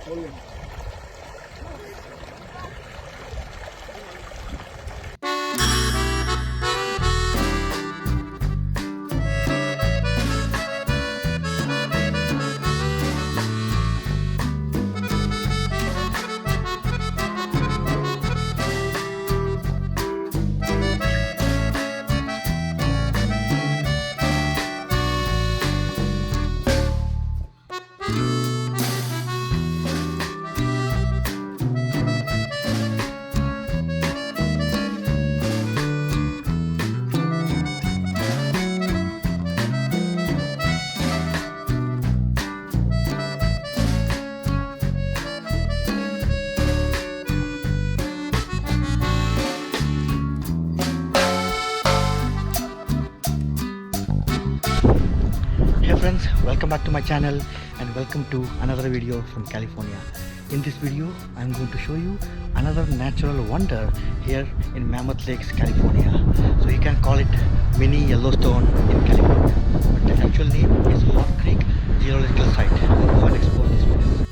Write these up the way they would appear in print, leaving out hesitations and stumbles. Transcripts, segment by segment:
Willy. Hey friends, welcome back to my channel and welcome to another video from California. In this video, I'm going to show you another natural wonder here in Mammoth Lakes, California. So you can call it mini Yellowstone in California, but the actual name is Hot Creek Geologic Site. Go and explore this place.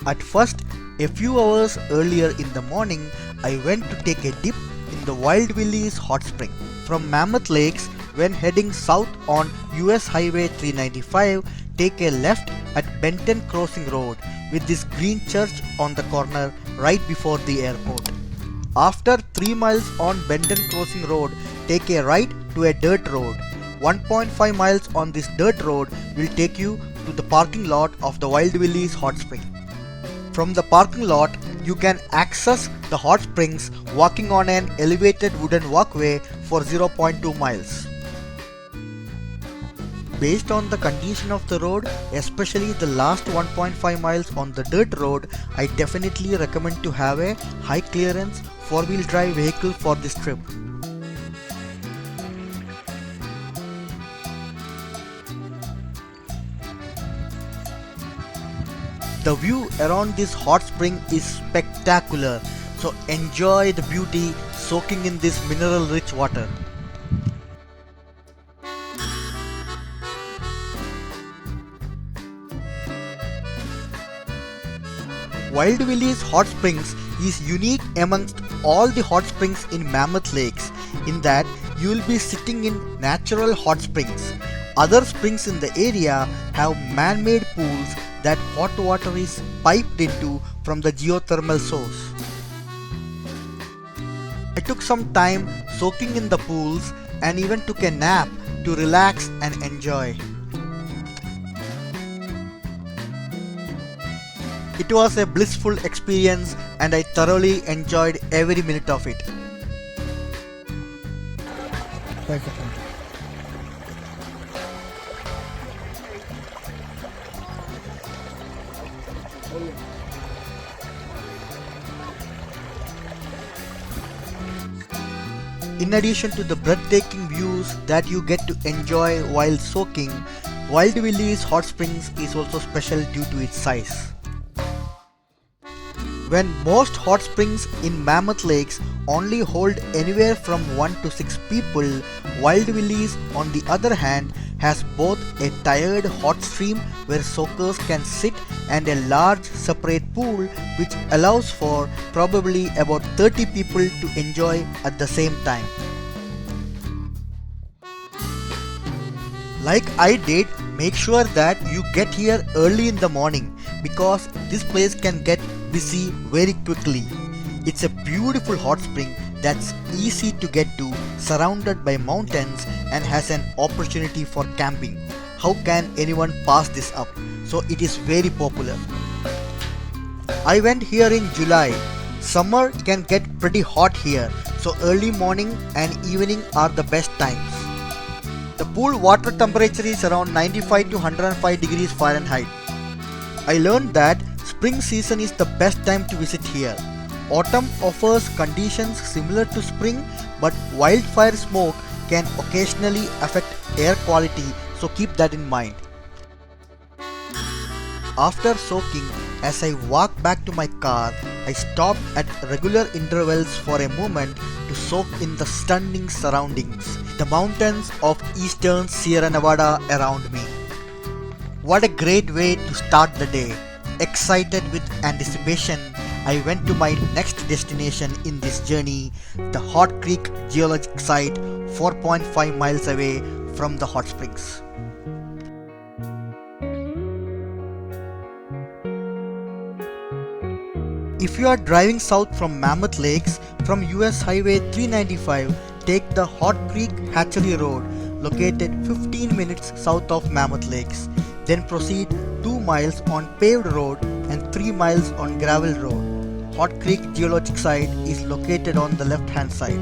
At first, a few hours earlier in the morning, I went to take a dip in the Wild Willy's hot spring. From Mammoth Lakes, when heading south on US Highway 395, take a left at Benton Crossing Road with this green church on the corner right before the airport. After 3 miles on Benton Crossing Road, take a right to a dirt road. 1.5 miles on this dirt road will take you to the parking lot of the Wild Willy's hot spring. From the parking lot, you can access the hot springs walking on an elevated wooden walkway for 0.2 miles. Based on the condition of the road, especially the last 1.5 miles on the dirt road, I definitely recommend to have a high clearance 4-wheel drive vehicle for this trip. The view around this hot spring is spectacular, so enjoy the beauty soaking in this mineral rich water. Wild Willy's hot springs is unique amongst all the hot springs in Mammoth Lakes in that you will be sitting in natural hot springs. Other springs in the area have man-made pools that hot water is piped into from the geothermal source. I took some time soaking in the pools and even took a nap to relax and enjoy. It was a blissful experience and I thoroughly enjoyed every minute of it. Thank you. Willy. In addition to the breathtaking views that you get to enjoy while soaking, Wild Willy's hot springs is also special due to its size. When most hot springs in Mammoth Lakes only hold anywhere from 1 to 6 people, Wild Willy's on the other hand has both a tiered hot stream where soakers can sit and a large separate pool which allows for probably about 30 people to enjoy at the same time. Like I did, make sure that you get here early in the morning because this place can get busy very quickly. It's a beautiful hot spring that's easy to get to, surrounded by mountains and has an opportunity for camping. How can anyone pass this up? So it is very popular. I went here in July. Summer can get pretty hot here, so early morning and evening are the best times. The pool water temperature is around 95 to 105 degrees Fahrenheit. I learned that spring season is the best time to visit here. Autumn offers conditions similar to spring, but wildfire smoke can occasionally affect air quality, so keep that in mind. After soaking, as I walked back to my car, I stopped at regular intervals for a moment to soak in the stunning surroundings, the mountains of eastern Sierra Nevada around me. What a great way to start the day. excited with anticipation, I went to my next destination in this journey, the Hot Creek Geologic Site, 4.5 miles away from the hot springs. If you are driving south from Mammoth Lakes from US Highway 395, take the Hot Creek Hatchery Road, located 15 minutes south of Mammoth Lakes. Then proceed 2 miles on paved road and 3 miles on gravel road. Hot Creek Geologic Site is located on the left hand side.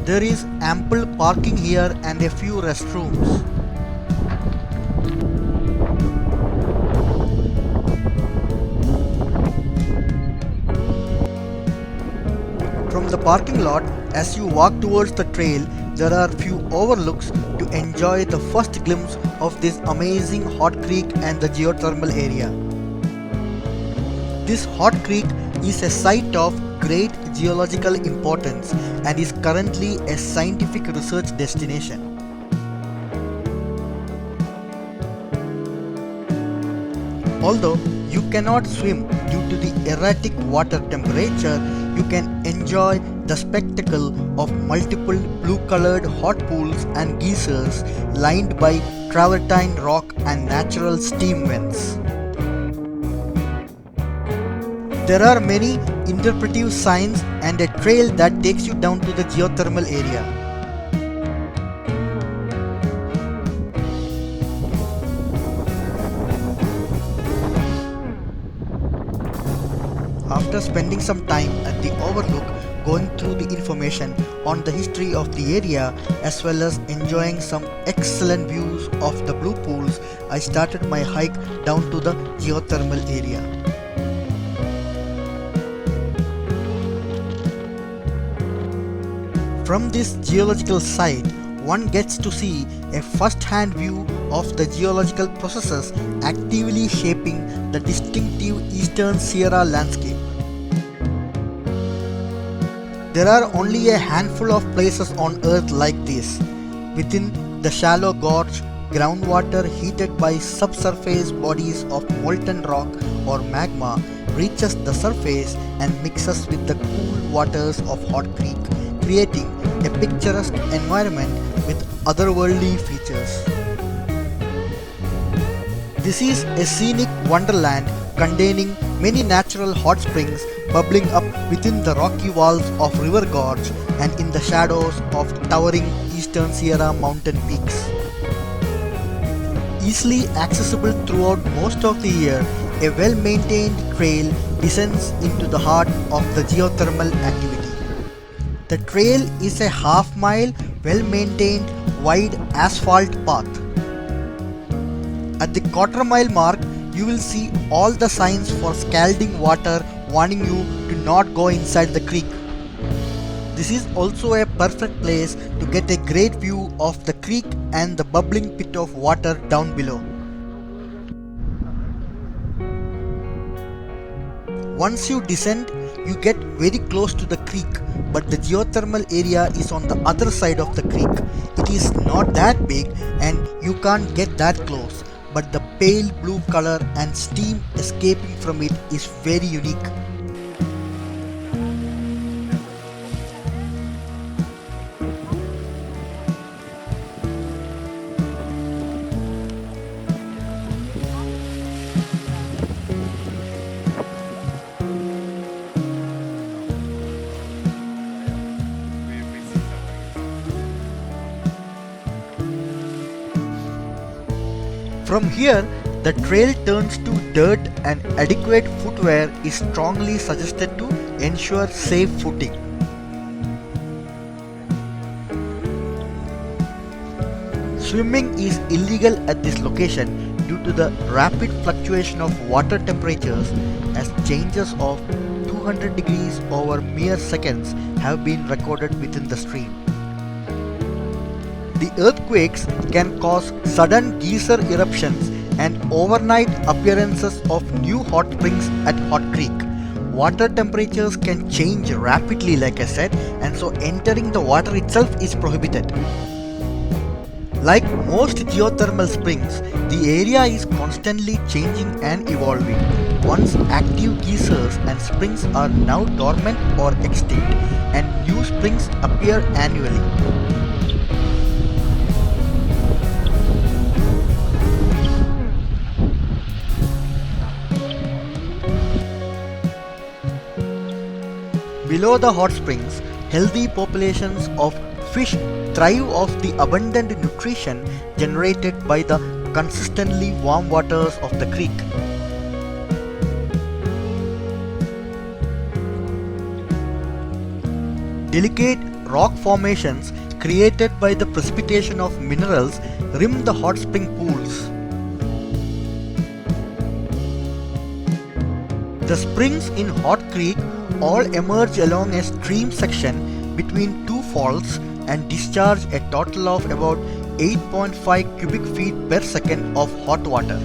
There is ample parking here and a few restrooms. From the parking lot, as you walk towards the trail, there are few overlooks to enjoy the first glimpse of this amazing hot creek and the geothermal area. This hot creek is a site of great geological importance and is currently a scientific research destination. Although you cannot swim due to the erratic water temperature, you can enjoy the spectacle of multiple blue-colored hot pools and geysers lined by travertine rock and natural steam vents. There are many interpretive signs and a trail that takes you down to the geothermal area. After spending some time at the overlook going through the information on the history of the area as well as enjoying some excellent views of the blue pools, I started my hike down to the geothermal area. From this geological site, one gets to see a first-hand view of the geological processes actively shaping the distinctive Eastern Sierra landscape. There are only a handful of places on Earth like this. Within the shallow gorge, groundwater heated by subsurface bodies of molten rock or magma reaches the surface and mixes with the cool waters of Hot Creek, creating a picturesque environment with otherworldly features. This is a scenic wonderland containing many natural hot springs bubbling up within the rocky walls of River Gorge and in the shadows of towering Eastern Sierra mountain peaks. Easily accessible throughout most of the year, a well-maintained trail descends into the heart of the geothermal activity. The trail is a half-mile, well-maintained, wide asphalt path. At the quarter-mile mark, you will see all the signs for scalding water warning you to not go inside the creek. This is also a perfect place to get a great view of the creek and the bubbling pit of water down below. Once you descend, you get very close to the creek, but the geothermal area is on the other side of the creek. It is not that big and you can't get that close, but the pale blue color and steam escaping from it is very unique. From here, the trail turns to dirt and adequate footwear is strongly suggested to ensure safe footing. Swimming is illegal at this location due to the rapid fluctuation of water temperatures, as changes of 200 degrees over mere seconds have been recorded within the stream. The earthquakes can cause sudden geyser eruptions and overnight appearances of new hot springs at Hot Creek. Water temperatures can change rapidly, like I said, and so entering the water itself is prohibited. Like most geothermal springs, the area is constantly changing and evolving. Once active geysers and springs are now dormant or extinct, and new springs appear annually. Below the hot springs, healthy populations of fish thrive off the abundant nutrition generated by the consistently warm waters of the creek. Delicate rock formations created by the precipitation of minerals rim the hot spring pools. The springs in Hot Creek all emerge along a stream section between two falls and discharge a total of about 8.5 cubic feet per second of hot water.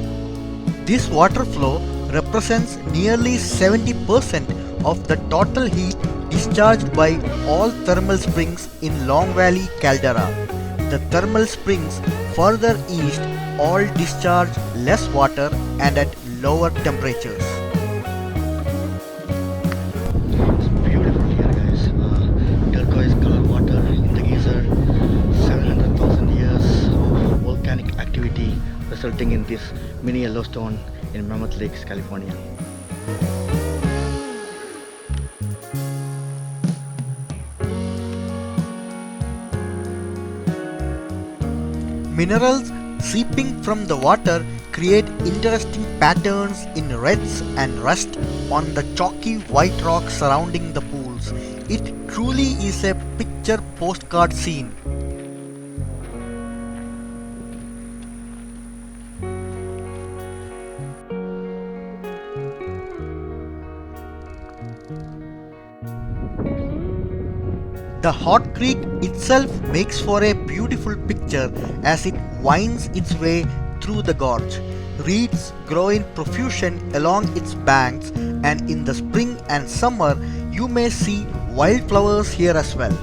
This water flow represents nearly 70% of the total heat discharged by all thermal springs in Long Valley caldera. The thermal springs further east all discharge less water and at lower temperatures. Resulting in this mini Yellowstone in Mammoth Lakes, California. Minerals seeping from the water create interesting patterns in reds and rust on the chalky white rock surrounding the pools. It truly is a picture postcard scene. The Hot Creek itself makes for a beautiful picture as it winds its way through the gorge. Reeds grow in profusion along its banks, and in the spring and summer you may see wildflowers here as well.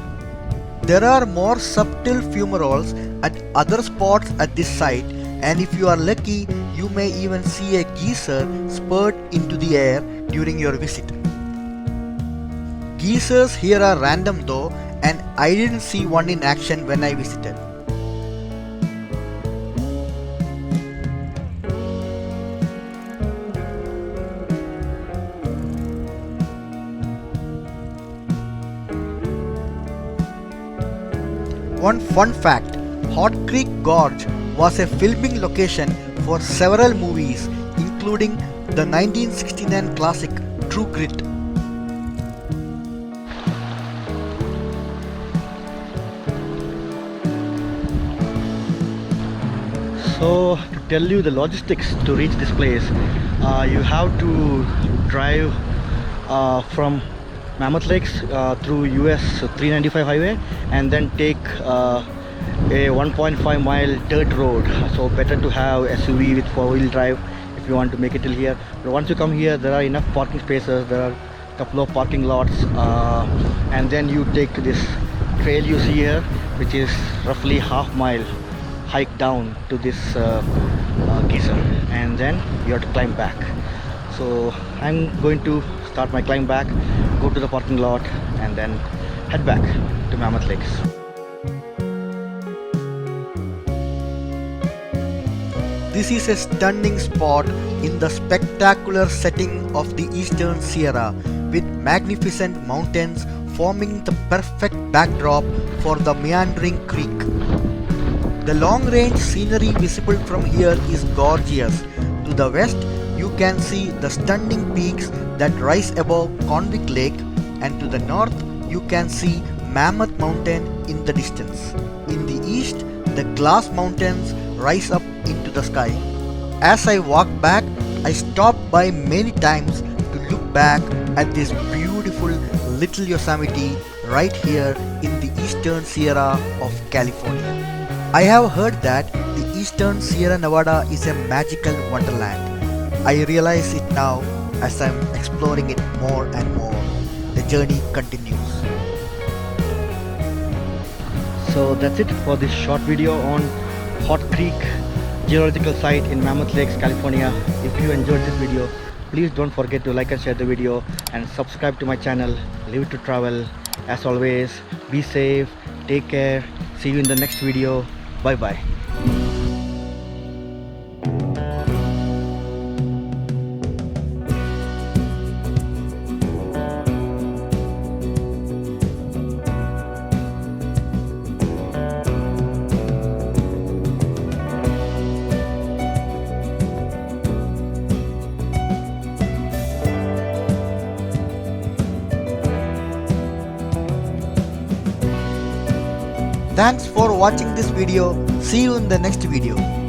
There are more subtle fumaroles at other spots at this site, and if you are lucky you may even see a geyser spurt into the air during your visit. Geysers here are random though, and I didn't see one in action when I visited. One fun fact, Hot Creek Gorge was a filming location for several movies, including the 1969 classic True Grit. So to tell you the logistics to reach this place, you have to drive from Mammoth Lakes through US 395 highway and then take a 1.5 mile dirt road. So better to have SUV with 4-wheel drive if you want to make it till here. But once you come here, there are enough parking spaces, there are a couple of parking lots, and then you take this trail you see here, which is roughly half-mile hike down to this geyser, and then you have to climb back. So I'm going to start my climb back, go to the parking lot, and then head back to Mammoth Lakes. This is a stunning spot in the spectacular setting of the Eastern Sierra, with magnificent mountains forming the perfect backdrop for the meandering creek. The long-range scenery visible from here is gorgeous. To the west, you can see the stunning peaks that rise above Convict Lake, and to the north, you can see Mammoth Mountain in the distance. In the east, the Glass Mountains rise up into the sky. As I walked back, I stopped by many times to look back at this beautiful little Yosemite right here in the Eastern Sierra of California. I have heard that the Eastern Sierra Nevada is a magical wonderland. I realize it now as I'm exploring it more and more. The journey continues. So that's it for this short video on Hot Creek Geological Site in Mammoth Lakes, California. If you enjoyed this video, please don't forget to like and share the video and subscribe to my channel, Live to Travel. As always, be safe, take care, see you in the next video. Bye bye. Thanks for watching this video. See you in the next video.